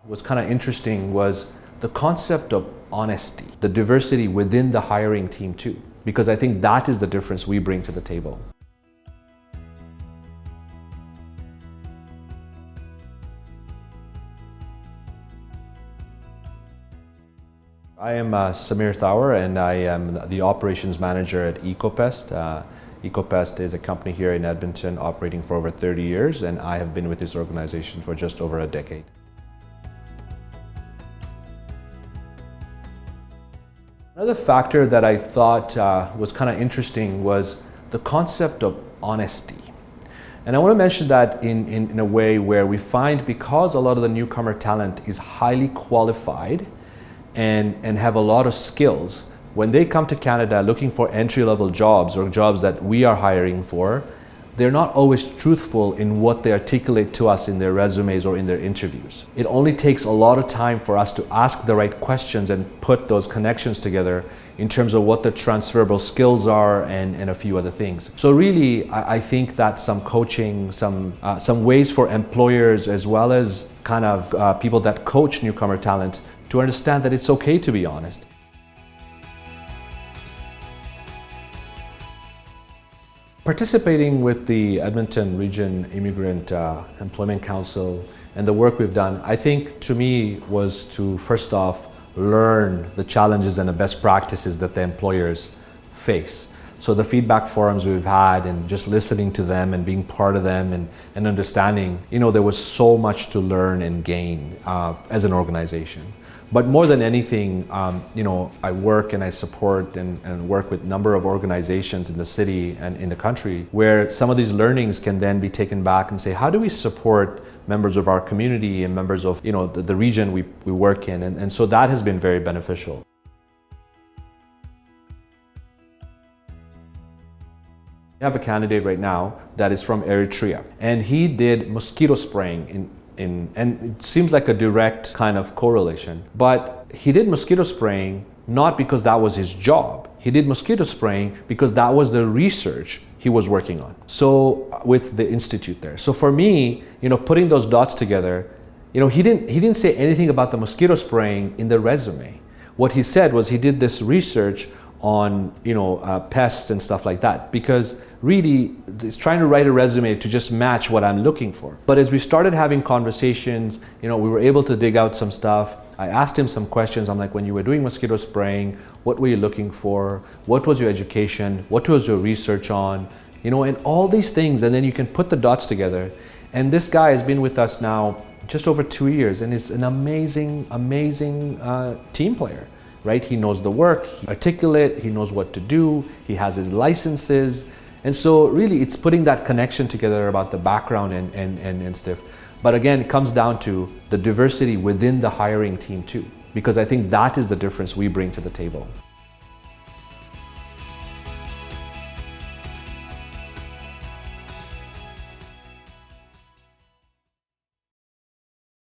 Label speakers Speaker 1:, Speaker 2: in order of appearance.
Speaker 1: What's kind of interesting was the concept of honesty, the diversity within the hiring team too, because I think that is the difference we bring to the table. I am Samir Thawer, and I am the operations manager at Ecopest. Ecopest is a company here in Edmonton operating for over 30 years, and I have been with this organization for just over a decade. Another factor that I thought was kind of interesting was the concept of honesty. And I want to mention that in a way where we find, because a lot of the newcomer talent is highly qualified and have a lot of skills, when they come to Canada looking for entry-level jobs or jobs that we are hiring for, they're not always truthful in what they articulate to us in their resumes or in their interviews. It only takes a lot of time for us to ask the right questions and put those connections together in terms of what the transferable skills are and a few other things. So really, I think that some coaching, some ways for employers as well as kind of people that coach newcomer talent to understand that it's okay to be honest. Participating with the Edmonton Region Immigrant Employment Council and the work we've done, I think to me was to first off learn the challenges and the best practices that the employers face. So the feedback forums we've had and just listening to them and being part of them and understanding, there was so much to learn and gain as an organization. But more than anything, I work and I support and work with a number of organizations in the city and in the country where some of these learnings can then be taken back and say, how do we support members of our community and members of the region we work in? And so that has been very beneficial. We have a candidate right now that is from Eritrea, and he did mosquito spraying and it seems like a direct kind of correlation, but he did mosquito spraying not because that was his job. He did mosquito spraying because that was the research he was working on. So with the institute there. So for me, putting those dots together, he didn't say anything about the mosquito spraying in the resume. What he said was he did this research on pests and stuff like that, because really it's trying to write a resume to just match what I'm looking for. But as we started having conversations, we were able to dig out some stuff. I asked him some questions. I'm like, when you were doing mosquito spraying, what were you looking for? What was your education? What was your research on? And all these things, and then you can put the dots together. And this guy has been with us now just over 2 years and is an amazing team player. Right? He knows the work, he's articulate, he knows what to do, he has his licenses. And so really it's putting that connection together about the background and stuff. But again, it comes down to the diversity within the hiring team too, because I think that is the difference we bring to the table.